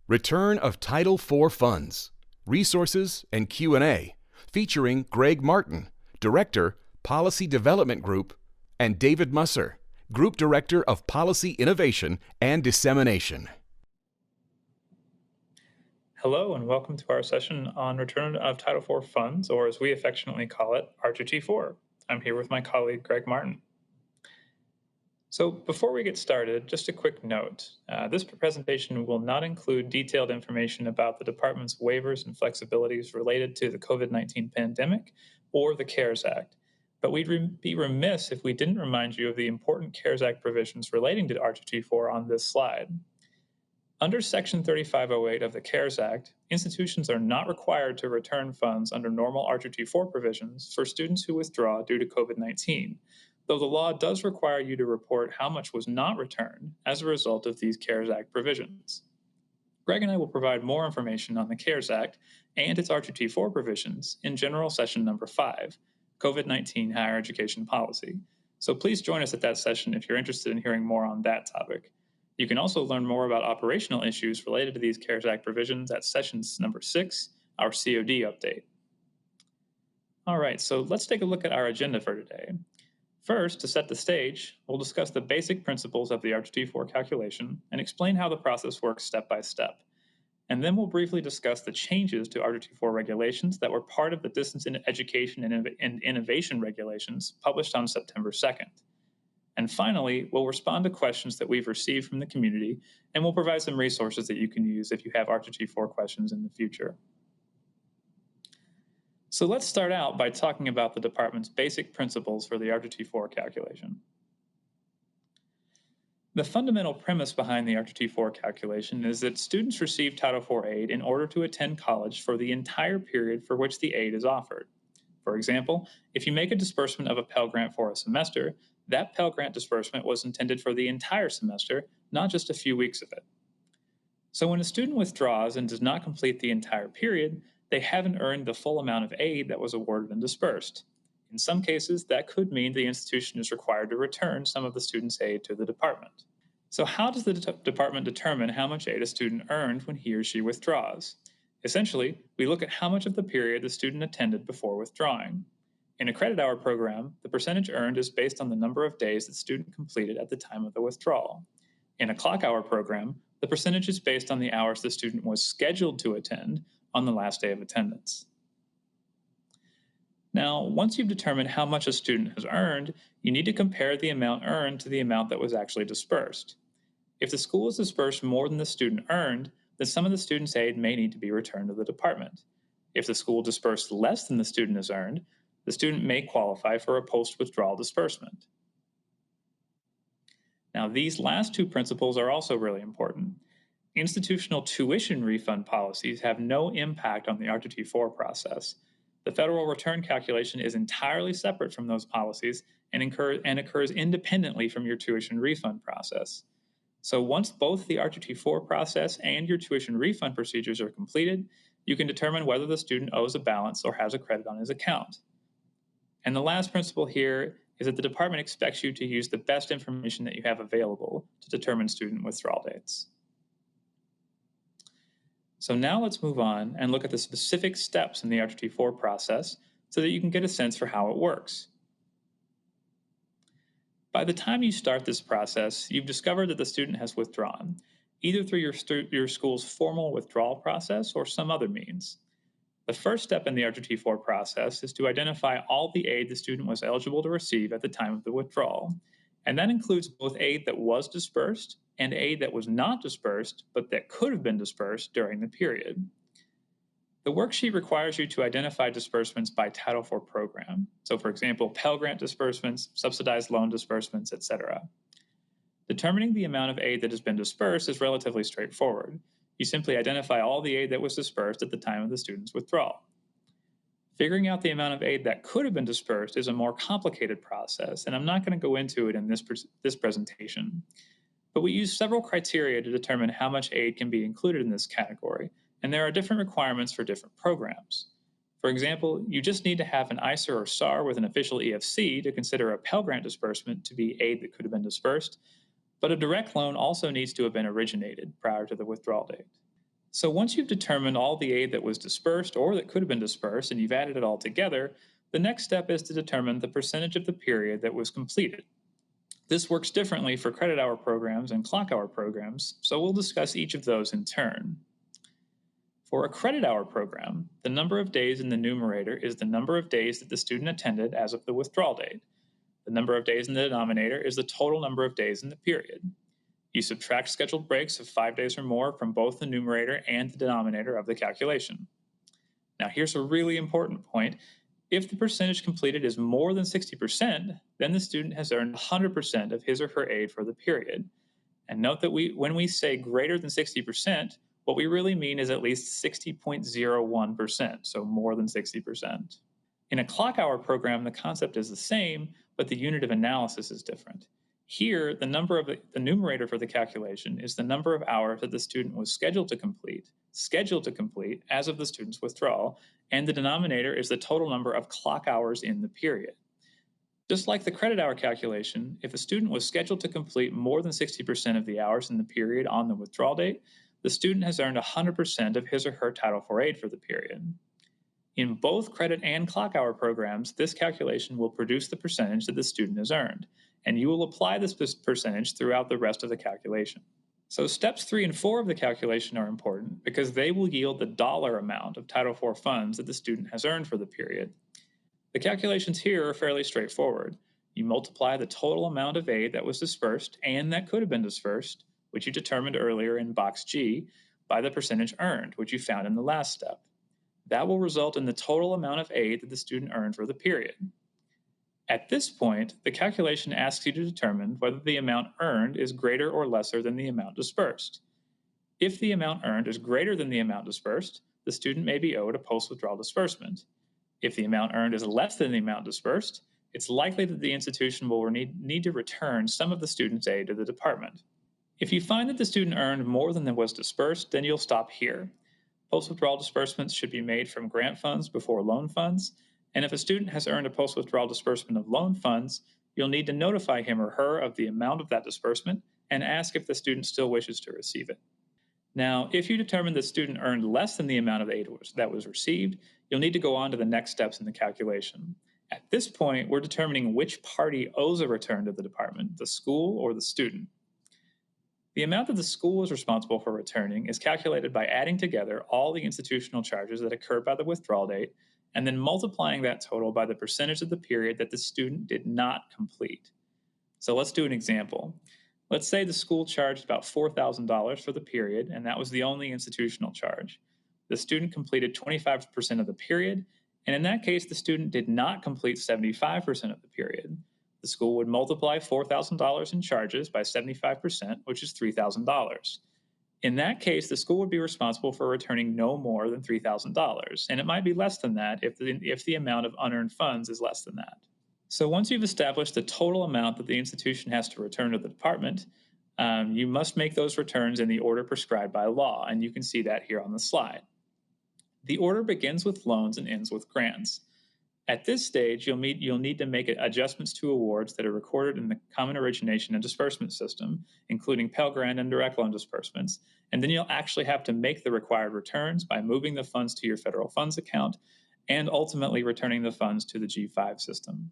Return of Title IV Funds, Resources and Q&A, featuring Greg Martin, Director, Policy Development Group, and David Musser, Group Director of Policy Innovation and Dissemination. Hello and welcome to our session on Return of Title IV Funds, or as we affectionately call it, R2T4. I'm here with my colleague, Greg Martin. So before we get started, just a quick note. This presentation will not include detailed information about the department's waivers and flexibilities related to the COVID-19 pandemic or the CARES Act. But we'd be remiss if we didn't remind you of the important CARES Act provisions relating to R2T4 on this slide. Under Section 3508 of the CARES Act, institutions are not required to return funds under normal R2T4 provisions for students who withdraw due to COVID-19, though the law does require you to report how much was not returned as a result of these CARES Act provisions. Greg and I will provide more information on the CARES Act and its R2T4 provisions in General Session Number 5, COVID-19 Higher Education Policy. So please join us at that session if you're interested in hearing more on that topic. You can also learn more about operational issues related to these CARES Act provisions at Session Number 6, our COD update. All right, so let's take a look at our agenda for today. First, to set the stage, we'll discuss the basic principles of the R2T4 calculation and explain how the process works step by step. And then we'll briefly discuss the changes to R2T4 regulations that were part of the Distance Education and Innovation regulations published on September 2nd. And finally, we'll respond to questions that we've received from the community, and we'll provide some resources that you can use if you have R2T4 questions in the future. So let's start out by talking about the department's basic principles for the R2T4 calculation. The fundamental premise behind the R2T4 calculation is that students receive Title IV aid in order to attend college for the entire period for which the aid is offered. For example, if you make a disbursement of a Pell Grant for a semester, that Pell Grant disbursement was intended for the entire semester, not just a few weeks of it. So when a student withdraws and does not complete the entire period, they haven't earned the full amount of aid that was awarded and dispersed. In some cases, that could mean the institution is required to return some of the student's aid to the department. So how does the department determine how much aid a student earned when he or she withdraws? Essentially, we look at how much of the period the student attended before withdrawing. In a credit hour program, the percentage earned is based on the number of days the student completed at the time of the withdrawal. In a clock hour program, the percentage is based on the hours the student was scheduled to attend on the last day of attendance. Now, once you've determined how much a student has earned, you need to compare the amount earned to the amount that was actually dispersed. If the school has dispersed more than the student earned, then some of the student's aid may need to be returned to the department. If the school dispersed less than the student has earned, the student may qualify for a post-withdrawal disbursement. Now, these last two principles are also really important. Institutional tuition refund policies have no impact on the R2T4 process. The federal return calculation is entirely separate from those policies and occurs independently from your tuition refund process. So once both the R2T4 process and your tuition refund procedures are completed, you can determine whether the student owes a balance or has a credit on his account. And the last principle here is that the department expects you to use the best information that you have available to determine student withdrawal dates. So now let's move on and look at the specific steps in the R2T4 process so that you can get a sense for how it works. By the time you start this process, you've discovered that the student has withdrawn, either through your school's formal withdrawal process or some other means. The first step in the R2T4 process is to identify all the aid the student was eligible to receive at the time of the withdrawal, and that includes both aid that was dispersed and aid that was not dispersed, but that could have been dispersed during the period. The worksheet requires you to identify disbursements by Title IV program. So for example, Pell Grant disbursements, subsidized loan disbursements, etc. Determining the amount of aid that has been dispersed is relatively straightforward. You simply identify all the aid that was dispersed at the time of the student's withdrawal. Figuring out the amount of aid that could have been dispersed is a more complicated process, and I'm not going to go into it in this presentation. But we use several criteria to determine how much aid can be included in this category, and there are different requirements for different programs. For example, you just need to have an ISER or SAR with an official EFC to consider a Pell Grant disbursement to be aid that could have been dispersed, but a direct loan also needs to have been originated prior to the withdrawal date. So once you've determined all the aid that was dispersed or that could have been dispersed and you've added it all together, the next step is to determine the percentage of the period that was completed. This works differently for credit hour programs and clock hour programs, so we'll discuss each of those in turn. For a credit hour program, the number of days in the numerator is the number of days that the student attended as of the withdrawal date. The number of days in the denominator is the total number of days in the period. You subtract scheduled breaks of 5 days or more from both the numerator and the denominator of the calculation. Now, here's a really important point. If the percentage completed is more than 60%, then the student has earned 100% of his or her aid for the period. And note that when we say greater than 60%, what we really mean is at least 60.01%, so more than 60%. In a clock hour program, the concept is the same, but the unit of analysis is different. Here, the numerator for the calculation is the number of hours that the student was scheduled to complete as of the student's withdrawal, and the denominator is the total number of clock hours in the period. Just like the credit hour calculation, if a student was scheduled to complete more than 60% of the hours in the period on the withdrawal date, the student has earned 100% of his or her Title IV aid for the period. In both credit and clock hour programs, this calculation will produce the percentage that the student has earned, and you will apply this percentage throughout the rest of the calculation. So steps 3 and 4 of the calculation are important because they will yield the dollar amount of Title IV funds that the student has earned for the period. The calculations here are fairly straightforward. You multiply the total amount of aid that was dispersed and that could have been dispersed, which you determined earlier in box G, by the percentage earned, which you found in the last step. That will result in the total amount of aid that the student earned for the period. At this point, the calculation asks you to determine whether the amount earned is greater or lesser than the amount dispersed. If the amount earned is greater than the amount dispersed, the student may be owed a post-withdrawal disbursement. If the amount earned is less than the amount dispersed, it's likely that the institution will need to return some of the student's aid to the department. If you find that the student earned more than was dispersed, then you'll stop here. Post-withdrawal disbursements should be made from grant funds before loan funds, and if a student has earned a post-withdrawal disbursement of loan funds, you'll need to notify him or her of the amount of that disbursement and ask if the student still wishes to receive it. Now, if you determine the student earned less than the amount of aid that was received, you'll need to go on to the next steps in the calculation. At this point, we're determining which party owes a return to the department, the school or the student. The amount that the school is responsible for returning is calculated by adding together all the institutional charges that occurred by the withdrawal date and then multiplying that total by the percentage of the period that the student did not complete. So let's do an example. Let's say the school charged about $4,000 for the period, and that was the only institutional charge. The student completed 25% of the period, and in that case, the student did not complete 75% of the period. The school would multiply $4,000 in charges by 75%, which is $3,000. In that case, the school would be responsible for returning no more than $3,000, and it might be less than that if the amount of unearned funds is less than that. So once you've established the total amount that the institution has to return to the department, you must make those returns in the order prescribed by law, and you can see that here on the slide. The order begins with loans and ends with grants. At this stage, you'll need to make adjustments to awards that are recorded in the Common Origination and Disbursement System, including Pell Grant and direct loan disbursements, and then you'll actually have to make the required returns by moving the funds to your federal funds account and ultimately returning the funds to the G5 system.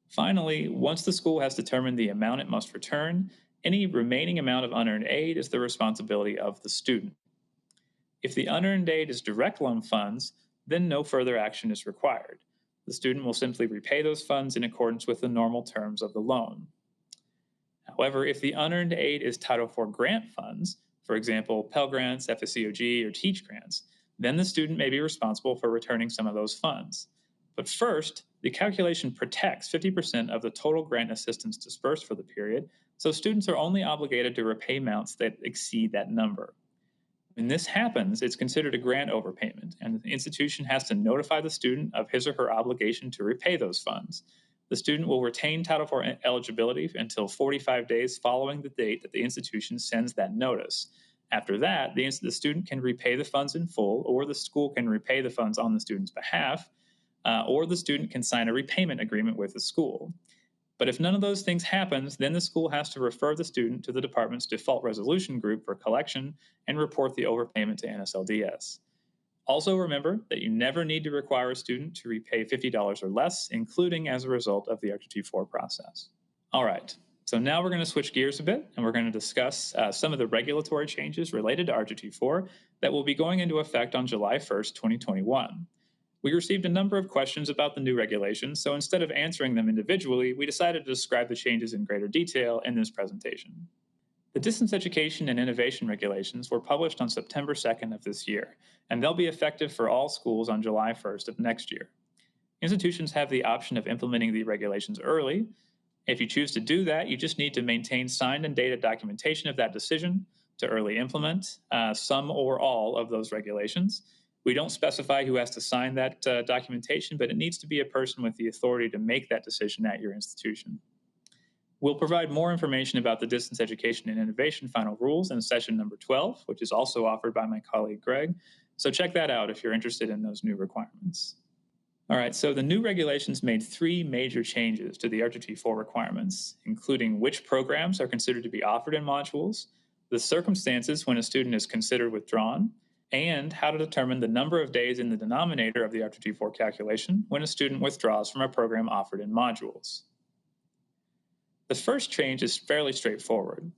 Finally, once the school has determined the amount it must return, any remaining amount of unearned aid is the responsibility of the student. If the unearned aid is direct loan funds, then no further action is required. The student will simply repay those funds in accordance with the normal terms of the loan. However, if the unearned aid is Title IV grant funds, for example, Pell Grants, FSA, or Teach Grants, then the student may be responsible for returning some of those funds. But first, the calculation protects 50% of the total grant assistance disbursed for the period, so students are only obligated to repay amounts that exceed that number. When this happens, it's considered a grant overpayment, and the institution has to notify the student of his or her obligation to repay those funds. The student will retain Title IV eligibility until 45 days following the date that the institution sends that notice. After that, the student can repay the funds in full, or the school can repay the funds on the student's behalf, or the student can sign a repayment agreement with the school. But if none of those things happens, then the school has to refer the student to the department's default resolution group for collection and report the overpayment to NSLDS. Also remember that you never need to require a student to repay $50 or less, including as a result of the RTT4 process. All right, so now we're going to switch gears a bit and we're going to discuss some of the regulatory changes related to RTT4 that will be going into effect on July 1st, 2021. We received a number of questions about the new regulations, so instead of answering them individually, we decided to describe the changes in greater detail in this presentation. The Distance Education and Innovation Regulations were published on September 2nd of this year, and they'll be effective for all schools on July 1st of next year. Institutions have the option of implementing the regulations early. If you choose to do that, you just need to maintain signed and dated documentation of that decision to early implement some or all of those regulations. We don't specify who has to sign that documentation, but it needs to be a person with the authority to make that decision at your institution. We'll provide more information about the Distance Education and Innovation final rules in session number 12, which is also offered by my colleague Greg. So check that out if you're interested in those new requirements. All right, so the new regulations made 3 major changes to the RTT4 requirements, including which programs are considered to be offered in modules, the circumstances when a student is considered withdrawn, and how to determine the number of days in the denominator of the RTT4 calculation when a student withdraws from a program offered in modules. The first change is fairly straightforward.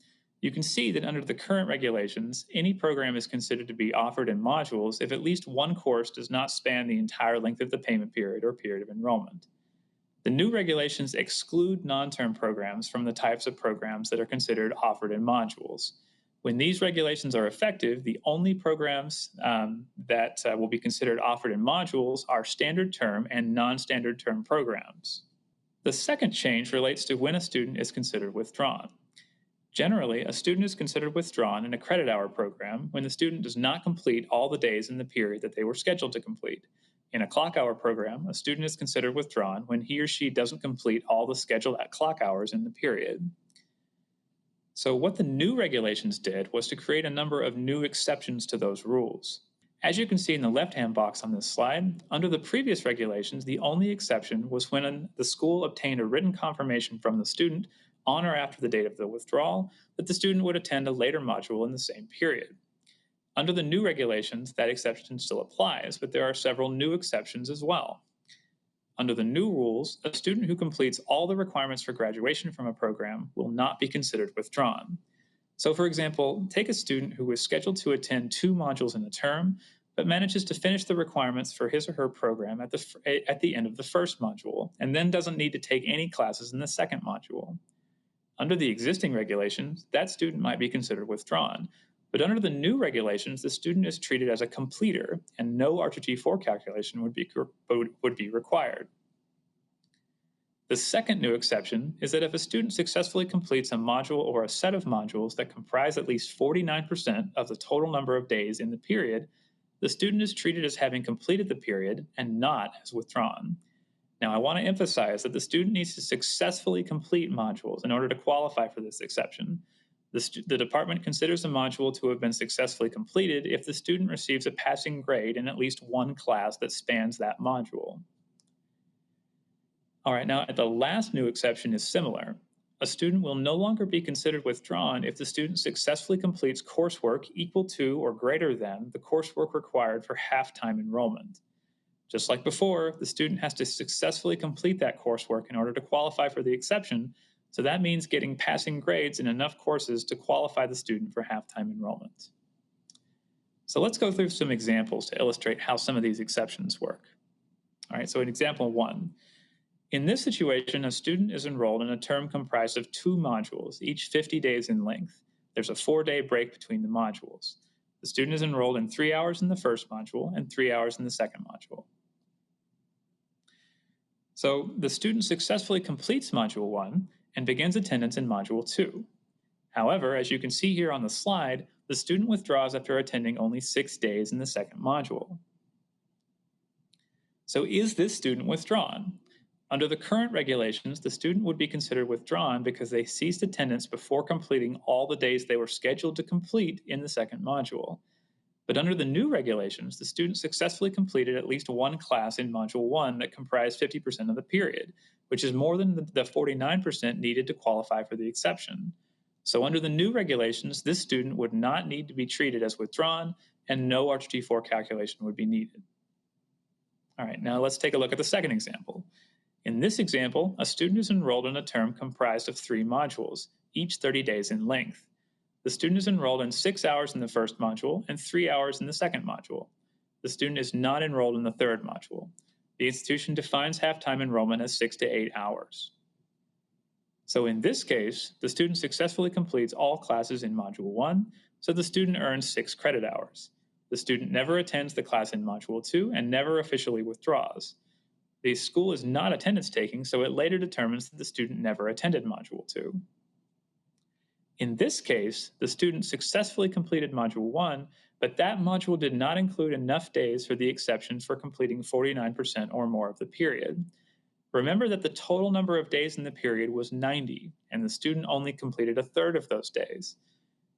You can see that under the current regulations, any program is considered to be offered in modules if at least one course does not span the entire length of the payment period or period of enrollment. The new regulations exclude non-term programs from the types of programs that are considered offered in modules. When these regulations are effective, the only programs that will be considered offered in modules are standard term and non-standard term programs. The second change relates to when a student is considered withdrawn. Generally, a student is considered withdrawn in a credit hour program when the student does not complete all the days in the period that they were scheduled to complete. In a clock hour program, a student is considered withdrawn when he or she doesn't complete all the scheduled clock hours in the period. So what the new regulations did was to create a number of new exceptions to those rules. As you can see in the left-hand box on this slide, under the previous regulations, the only exception was when the school obtained a written confirmation from the student on or after the date of the withdrawal that the student would attend a later module in the same period. Under the new regulations, that exception still applies, but there are several new exceptions as well. Under the new rules, a student who completes all the requirements for graduation from a program will not be considered withdrawn. So for example, take a student who is scheduled to attend 2 modules in a term, but manages to finish the requirements for his or her program at the end of the first module, and then doesn't need to take any classes in the second module. Under the existing regulations, that student might be considered withdrawn, but under the new regulations, the student is treated as a completer, and no RTT4 calculation would be required. The second new exception is that if a student successfully completes a module or a set of modules that comprise at least 49% of the total number of days in the period, the student is treated as having completed the period and not as withdrawn. Now, I want to emphasize that the student needs to successfully complete modules in order to qualify for this exception. The department considers a module to have been successfully completed if the student receives a passing grade in at least one class that spans that module. All right, now the last new exception is similar. A student will no longer be considered withdrawn if the student successfully completes coursework equal to or greater than the coursework required for half-time enrollment. Just like before, the student has to successfully complete that coursework in order to qualify for the exception, so that means getting passing grades in enough courses to qualify the student for half-time enrollment. So let's go through some examples to illustrate how some of these exceptions work. All right, so in example 1, in this situation, a student is enrolled in a term comprised of 2 modules, each 50 days in length. There's a 4-day break between the modules. The student is enrolled in 3 hours in the first module and 3 hours in the second module. So the student successfully completes Module 1 and begins attendance in Module 2. However, as you can see here on the slide, the student withdraws after attending only 6 days in the second module. So is this student withdrawn? Under the current regulations, the student would be considered withdrawn because they ceased attendance before completing all the days they were scheduled to complete in the second module. But under the new regulations, the student successfully completed at least one class in Module 1 that comprised 50% of the period, which is more than the 49% needed to qualify for the exception. So under the new regulations, this student would not need to be treated as withdrawn, and no RTT4 calculation would be needed. All right, now let's take a look at the second example. In this example, a student is enrolled in a term comprised of 3 modules, each 30 days in length. The student is enrolled in 6 hours in the first module and 3 hours in the second module. The student is not enrolled in the third module. The institution defines half-time enrollment as 6 to 8 hours. So in this case, the student successfully completes all classes in Module 1, so the student earns 6 credit hours. The student never attends the class in Module 2 and never officially withdraws. The school is not attendance taking, so it later determines that the student never attended Module 2. In this case, the student successfully completed Module 1, but that module did not include enough days for the exception for completing 49% or more of the period. Remember that the total number of days in the period was 90, and the student only completed a third of those days.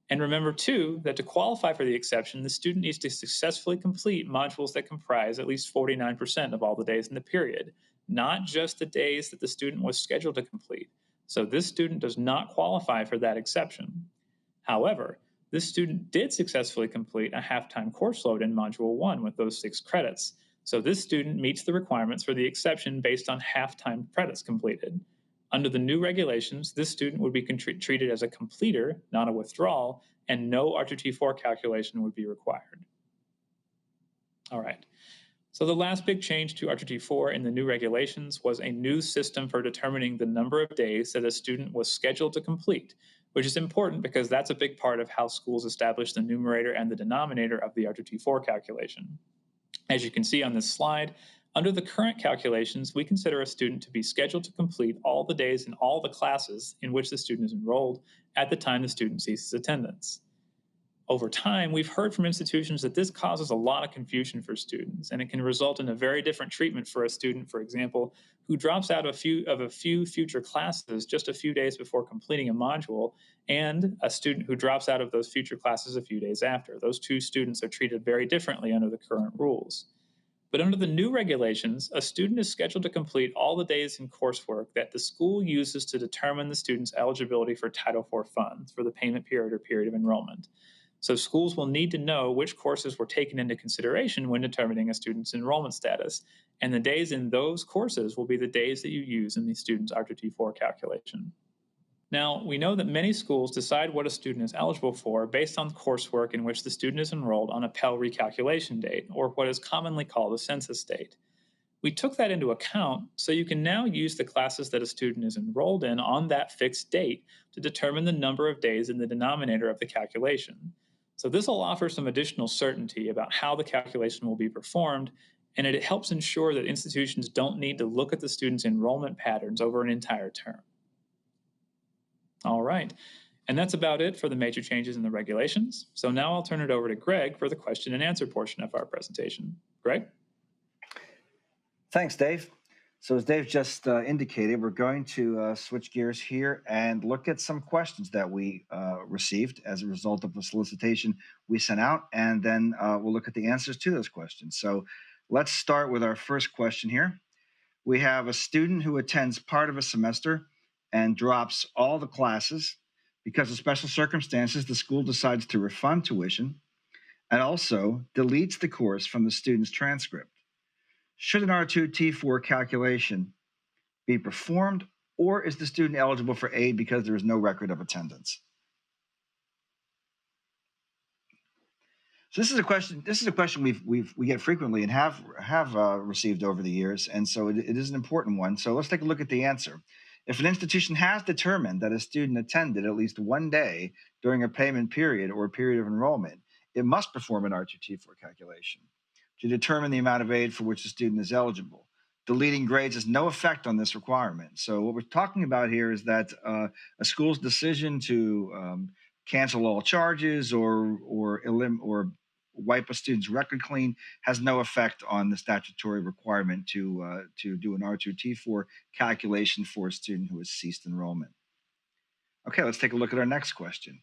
And remember, too, that to qualify for the exception, the student needs to successfully complete modules that comprise at least 49% of all the days in the period, not just the days that the student was scheduled to complete. So this student does not qualify for that exception. However, this student did successfully complete a half-time course load in Module 1 with those 6 credits. So this student meets the requirements for the exception based on half-time credits completed. Under the new regulations, this student would be treated as a completer, not a withdrawal, and no RTT4 calculation would be required. All right. So the last big change to RTT4 in the new regulations was a new system for determining the number of days that a student was scheduled to complete, which is important because that's a big part of how schools establish the numerator and the denominator of the RTT4 calculation. As you can see on this slide, under the current calculations, we consider a student to be scheduled to complete all the days in all the classes in which the student is enrolled at the time the student ceases attendance. Over time, we've heard from institutions that this causes a lot of confusion for students, and it can result in a very different treatment for a student, for example, who drops out of a few future classes just a few days before completing a module, and a student who drops out of those future classes a few days after. Those two students are treated very differently under the current rules. But under the new regulations, a student is scheduled to complete all the days in coursework that the school uses to determine the student's eligibility for Title IV funds for the payment period or period of enrollment. So schools will need to know which courses were taken into consideration when determining a student's enrollment status, and the days in those courses will be the days that you use in the student's RTT4 calculation. Now, we know that many schools decide what a student is eligible for based on coursework in which the student is enrolled on a Pell recalculation date, or what is commonly called a census date. We took that into account, so you can now use the classes that a student is enrolled in on that fixed date to determine the number of days in the denominator of the calculation. So this will offer some additional certainty about how the calculation will be performed, and it helps ensure that institutions don't need to look at the student's enrollment patterns over an entire term. All right, and that's about it for the major changes in the regulations. So now I'll turn it over to Greg for the question and answer portion of our presentation. Greg? Thanks, Dave. So as Dave just indicated, we're going to switch gears here and look at some questions that we received as a result of the solicitation we sent out, and then we'll look at the answers to those questions. So let's start with our first question here. We have a student who attends part of a semester and drops all the classes. Because of special circumstances, the school decides to refund tuition and also deletes the course from the student's transcript. Should an RTT4 calculation be performed, or is the student eligible for aid because there is no record of attendance? So this is a question. This is a question we get frequently and have received over the years, and so it is an important one. So let's take a look at the answer. If an institution has determined that a student attended at least one day during a payment period or a period of enrollment, it must perform an RTT4 calculation to determine the amount of aid for which the student is eligible. Deleting grades has no effect on this requirement. So what we're talking about here is that a school's decision to cancel all charges or wipe a student's record clean has no effect on the statutory requirement to do an RTT4 calculation for a student who has ceased enrollment. Okay, let's take a look at our next question.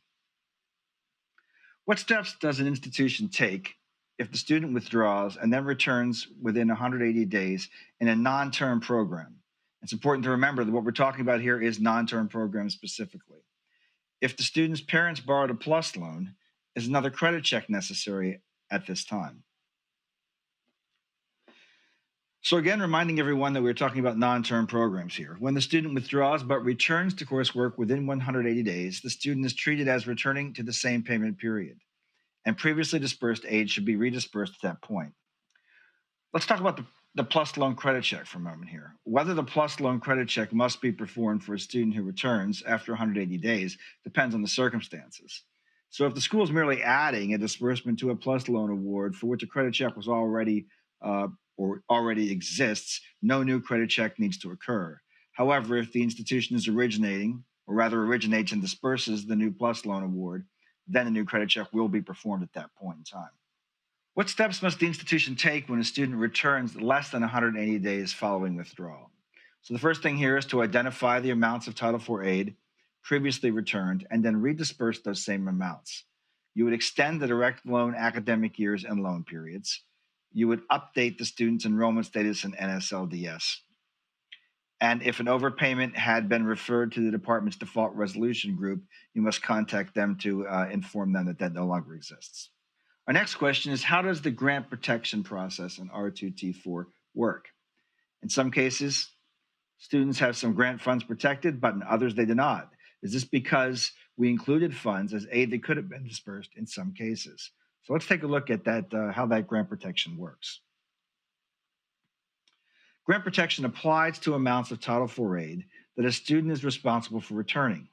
What steps does an institution take if the student withdraws and then returns within 180 days in a non-term program. It's important to remember that what we're talking about here is non-term programs specifically. If the student's parents borrowed a PLUS loan, is another credit check necessary at this time? So again, reminding everyone that we're talking about non-term programs here. When the student withdraws but returns to coursework within 180 days, the student is treated as returning to the same payment period, and previously dispersed aid should be redispersed at that point. Let's talk about the PLUS loan credit check for a moment here. Whether the PLUS loan credit check must be performed for a student who returns after 180 days depends on the circumstances. So if the school is merely adding a disbursement to a PLUS loan award for which a credit check was already or already exists, no new credit check needs to occur. However, if the institution is originating, or rather originates and disperses the new PLUS loan award, then a new credit check will be performed at that point in time. What steps must the institution take when a student returns less than 180 days following withdrawal? So the first thing here is to identify the amounts of Title IV aid previously returned and then redisperse those same amounts. You would extend the direct loan academic years and loan periods. You would update the student's enrollment status in NSLDS. And if an overpayment had been referred to the department's default resolution group, you must contact them to inform them that that no longer exists. Our next question is, how does the grant protection process in R2T4 work? In some cases, students have some grant funds protected, but in others they do not. Is this because we included funds as aid that could have been dispersed in some cases? So let's take a look at that, how that grant protection works. Grant protection applies to amounts of Title IV aid that a student is responsible for returning,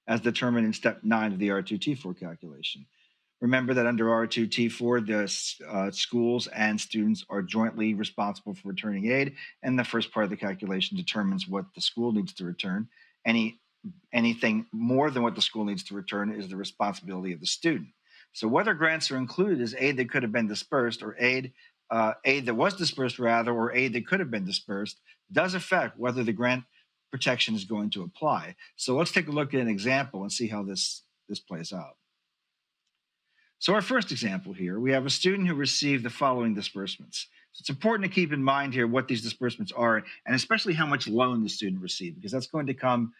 as determined in Step 9 of the R2T4 calculation. Remember that under R2T4, the schools and students are jointly responsible for returning aid, and the first part of the calculation determines what the school needs to return. Anything more than what the school needs to return is the responsibility of the student. So whether grants are included as aid that could have been dispersed or aid that was dispersed rather, or aid that could have been dispersed, does affect whether the grant protection is going to apply. So let's take a look at an example and see how this plays out. So our first example here, we have a student who received the following disbursements. So it's important to keep in mind here what these disbursements are, and especially how much loan the student received, because that's going to come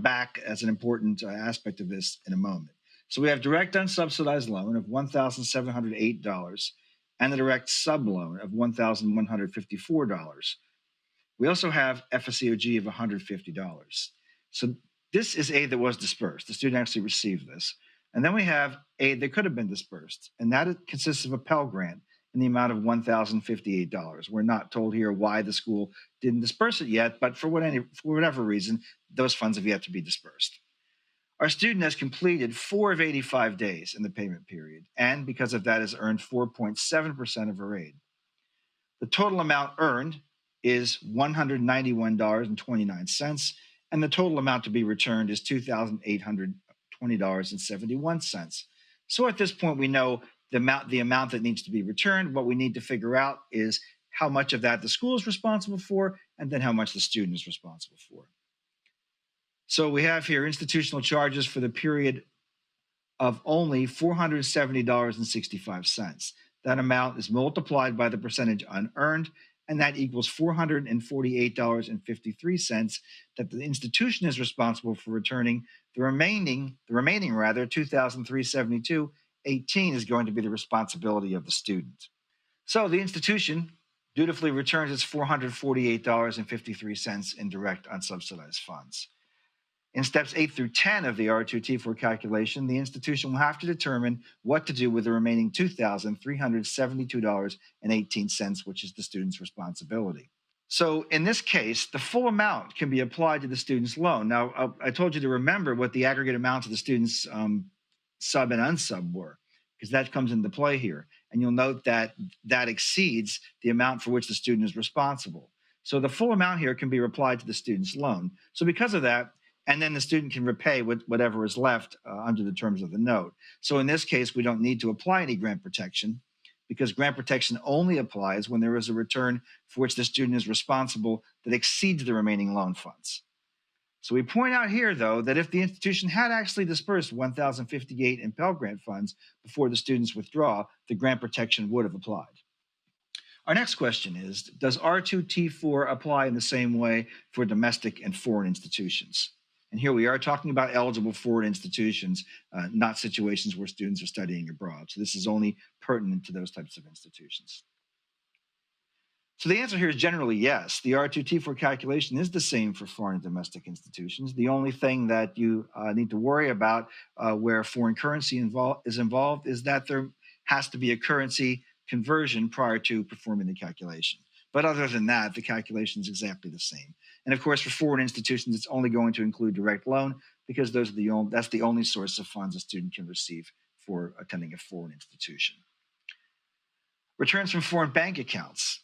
back as an important aspect of this in a moment. So we have direct unsubsidized loan of $1,708 and the direct sub loan of $1,154. We also have FSA of $150. So this is aid that was dispersed. The student actually received this. And then we have aid that could have been dispersed, and that consists of a Pell Grant in the amount of $1,058. We're not told here why the school didn't disperse it yet, but for whatever reason, those funds have yet to be dispersed. Our student has completed 4 of 85 days in the payment period, and because of that has earned 4.7% of her aid. The total amount earned is $191.29, and the total amount to be returned is $2,820.71. So at this point, we know the amount that needs to be returned. What we need to figure out is how much of that the school is responsible for, and then how much the student is responsible for. So we have here institutional charges for the period of only $470.65. That amount is multiplied by the percentage unearned, and that equals $448.53 that the institution is responsible for returning. The remaining $2,372.18 is going to be the responsibility of the student. So the institution dutifully returns its $448.53 in direct unsubsidized funds. In steps 8 through 10 of the R2T4 calculation, the institution will have to determine what to do with the remaining $2,372.18, which is the student's responsibility. So in this case, the full amount can be applied to the student's loan. Now, I told you to remember what the aggregate amounts of the student's sub and unsub were, because that comes into play here. And you'll note that that exceeds the amount for which the student is responsible. So the full amount here can be applied to the student's loan. So because of that, and then the student can repay whatever is left under the terms of the note. So in this case, we don't need to apply any grant protection, because grant protection only applies when there is a return for which the student is responsible that exceeds the remaining loan funds. So we point out here, though, that if the institution had actually dispersed 1,058 in Pell Grant funds before the students withdraw, the grant protection would have applied. Our next question is, does R2T4 apply in the same way for domestic and foreign institutions? And here we are talking about eligible foreign institutions, not situations where students are studying abroad. So this is only pertinent to those types of institutions. So the answer here is generally yes. The R2T4 calculation is the same for foreign and domestic institutions. The only thing that you need to worry about where foreign currency is involved is that there has to be a currency conversion prior to performing the calculation. But other than that, the calculation is exactly the same. And of course, for foreign institutions, it's only going to include direct loan because that's the only source of funds a student can receive for attending a foreign institution. Returns from foreign bank accounts.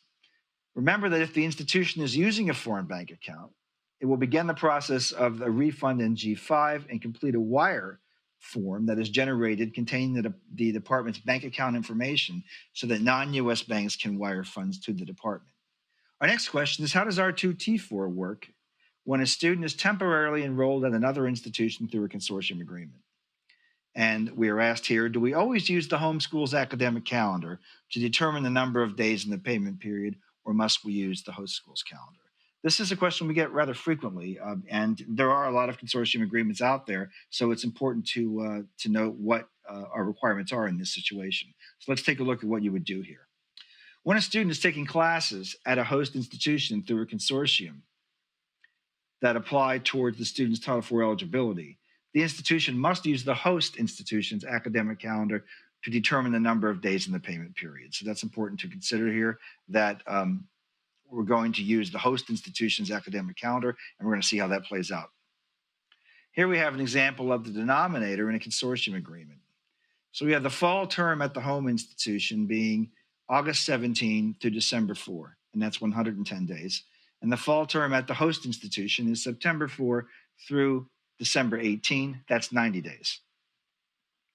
Remember that if the institution is using a foreign bank account, it will begin the process of a refund in G5 and complete a wire form that is generated containing the department's bank account information so that non-US banks can wire funds to the department. Our next question is, how does R2T4 work when a student is temporarily enrolled at another institution through a consortium agreement? And we are asked here, do we always use the home school's academic calendar to determine the number of days in the payment period, or must we use the host school's calendar? This is a question we get rather frequently, and there are a lot of consortium agreements out there, so it's important to note what our requirements are in this situation. So let's take a look at what you would do here. When a student is taking classes at a host institution through a consortium that apply towards the student's Title IV eligibility, the institution must use the host institution's academic calendar to determine the number of days in the payment period. So that's important to consider here, that we're going to use the host institution's academic calendar, and we're going to see how that plays out. Here we have an example of the denominator in a consortium agreement. So we have the fall term at the home institution being August 17 to December 4, and that's 110 days. And the fall term at the host institution is September 4 through December 18, that's 90 days.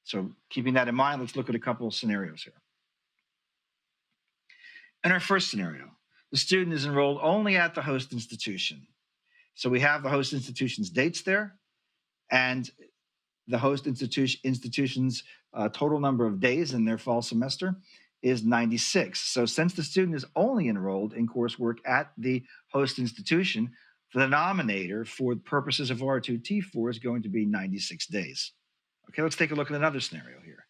So keeping that in mind, let's look at a couple of scenarios here. In our first scenario, the student is enrolled only at the host institution. So we have the host institution's dates there, and the host institution's total number of days in their fall semester is 96. So since the student is only enrolled in coursework at the host institution, the denominator for purposes of R2T4 is going to be 96 days. Okay, let's take a look at another scenario here.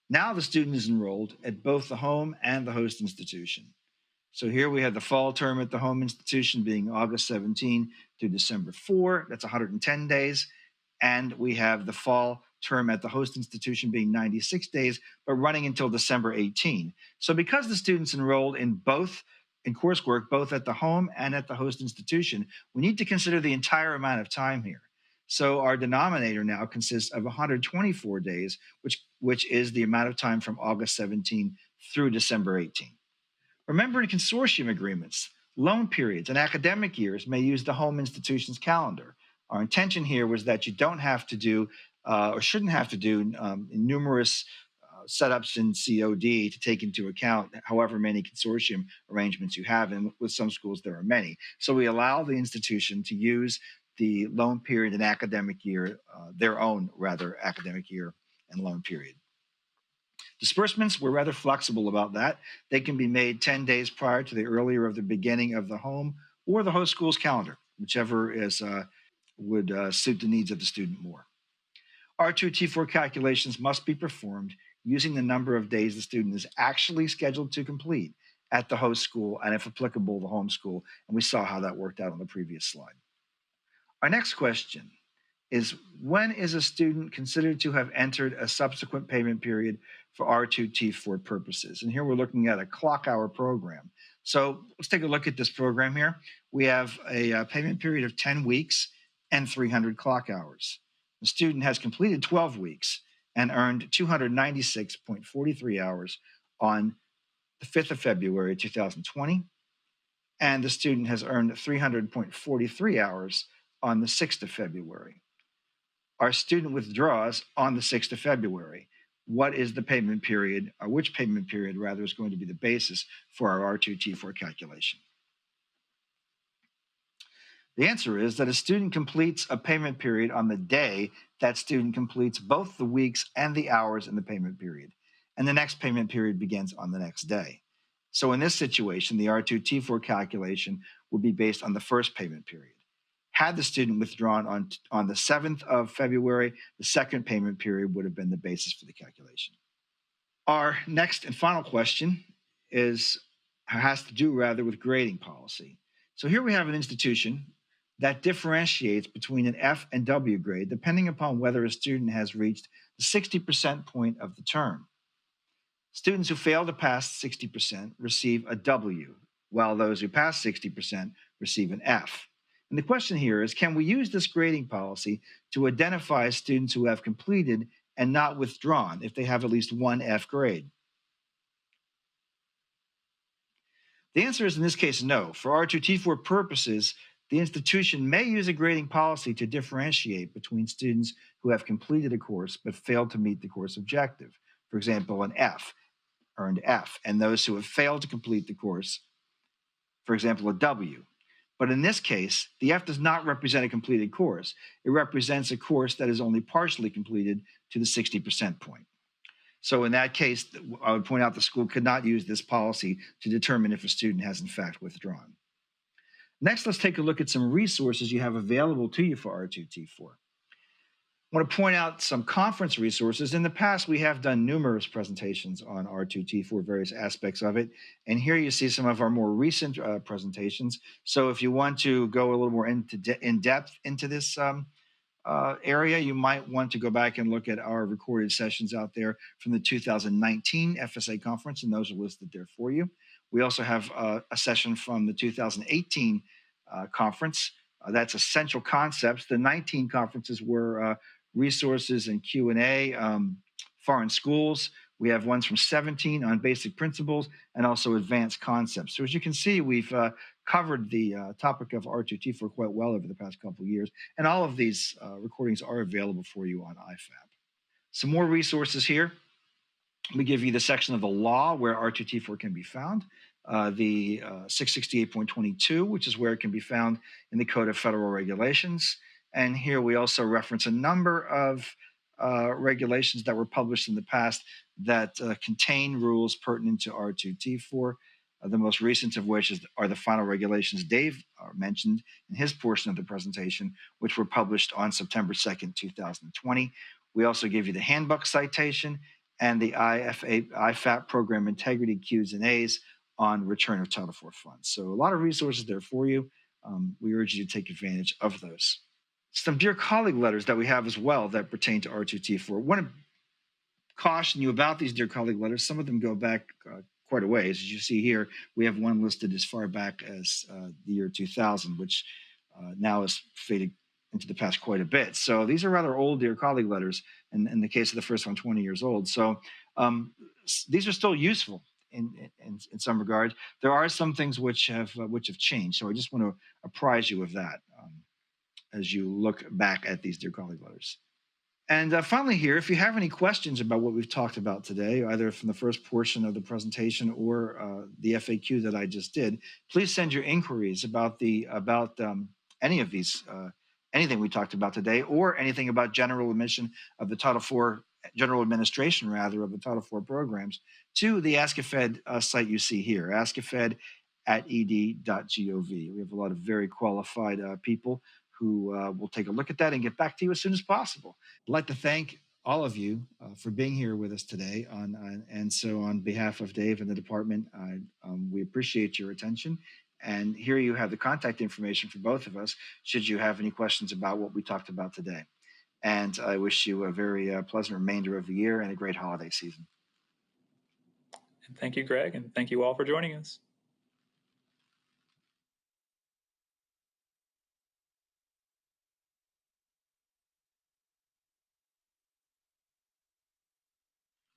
Now the student is enrolled at both the home and the host institution. So here we have the fall term at the home institution being August 17 to December 4, that's 110 days. And we have the fall term at the host institution being 96 days, but running until December 18. So because the student's enrolled in coursework, both at the home and at the host institution, we need to consider the entire amount of time here. So our denominator now consists of 124 days, which is the amount of time from August 17 through December 18. Remember, in consortium agreements, loan periods and academic years may use the home institution's calendar. Our intention here was that you don't have to do or shouldn't have to do numerous setups in COD to take into account however many consortium arrangements you have, and with some schools there are many. So we allow the institution to use the loan period and academic year, their own rather academic year and loan period. Disbursements, we're rather flexible about that. They can be made 10 days prior to the earlier of the beginning of the home or the host school's calendar, whichever would suit the needs of the student more. R2T4 calculations must be performed using the number of days the student is actually scheduled to complete at the host school and, if applicable, the home school. And we saw how that worked out on the previous slide. Our next question is, when is a student considered to have entered a subsequent payment period for R2T4 purposes? And here we're looking at a clock hour program. So let's take a look at this program here. We have a payment period of 10 weeks and 300 clock hours. The student has completed 12 weeks and earned 296.43 hours on the 5th of February, 2020. And the student has earned 300.43 hours on the 6th of February. Our student withdraws on the 6th of February. What is the payment period, or which payment period rather is going to be the basis for our R2T4 calculation? The answer is that a student completes a payment period on the day that student completes both the weeks and the hours in the payment period, and the next payment period begins on the next day. So in this situation, the R2T4 calculation would be based on the first payment period. Had the student withdrawn on the 7th of February, the second payment period would have been the basis for the calculation. Our next and final question has to do rather with grading policy. So here we have an institution that differentiates between an F and W grade depending upon whether a student has reached the 60% point of the term. Students who fail to pass 60% receive a W, while those who pass 60% receive an F. And the question here is, can we use this grading policy to identify students who have completed and not withdrawn if they have at least one F grade? The answer is in this case no. For R2T4 purposes, the institution may use a grading policy to differentiate between students who have completed a course but failed to meet the course objective. For example, an F, earned F, and those who have failed to complete the course, for example, a W. But in this case, the F does not represent a completed course. It represents a course that is only partially completed to the 60% point. So in that case, I would point out the school could not use this policy to determine if a student has in fact withdrawn. Next, let's take a look at some resources you have available to you for R2T4. I want to point out some conference resources. In the past, we have done numerous presentations on R2T4, various aspects of it. And here you see some of our more recent presentations. So if you want to go a little more in depth into this area, you might want to go back and look at our recorded sessions out there from the 2019 FSA conference, and those are listed there for you. We also have a session from the 2018 conference. That's Essential Concepts. The 19 conferences were resources and Q&A, foreign schools. We have ones from 17 on basic principles and also advanced concepts. So as you can see, we've covered the topic of R2T4 quite well over the past couple of years. And all of these recordings are available for you on IFAB. Some more resources here. We give you the section of the law where R2T4 can be found, the 668.22, which is where it can be found in the Code of Federal Regulations. And here we also reference a number of regulations that were published in the past that contain rules pertinent to R2T4. The most recent of which are the final regulations Dave mentioned in his portion of the presentation, which were published on September 2nd, 2020. We also give you the handbook citation and the IFAP program integrity Q's and A's on return of Title IV funds. So a lot of resources there for you. We urge you to take advantage of those. Some dear colleague letters that we have as well that pertain to R2T4. I want to caution you about these dear colleague letters. Some of them go back quite a ways. As you see here, we have one listed as far back as the year 2000, which now has faded into the past quite a bit. So these are rather old dear colleague letters, and in the case of the first one, 20 years old. So these are still useful in some regard. There are some things which have changed. So I just want to apprise you of that as you look back at these dear colleague letters. And finally here, if you have any questions about what we've talked about today, either from the first portion of the presentation or the FAQ that I just did, please send your inquiries about any of these, anything we talked about today, or anything about general admission of the Title IV, general administration rather, of the Title IV programs to the Ask a Fed site you see here, askafed@ed.gov. We have a lot of very qualified people who will take a look at that and get back to you as soon as possible. I'd like to thank all of you for being here with us today. And so on behalf of Dave and the department, we appreciate your attention. And here you have the contact information for both of us, should you have any questions about what we talked about today. And I wish you a very pleasant remainder of the year and a great holiday season. And thank you, Greg, and thank you all for joining us.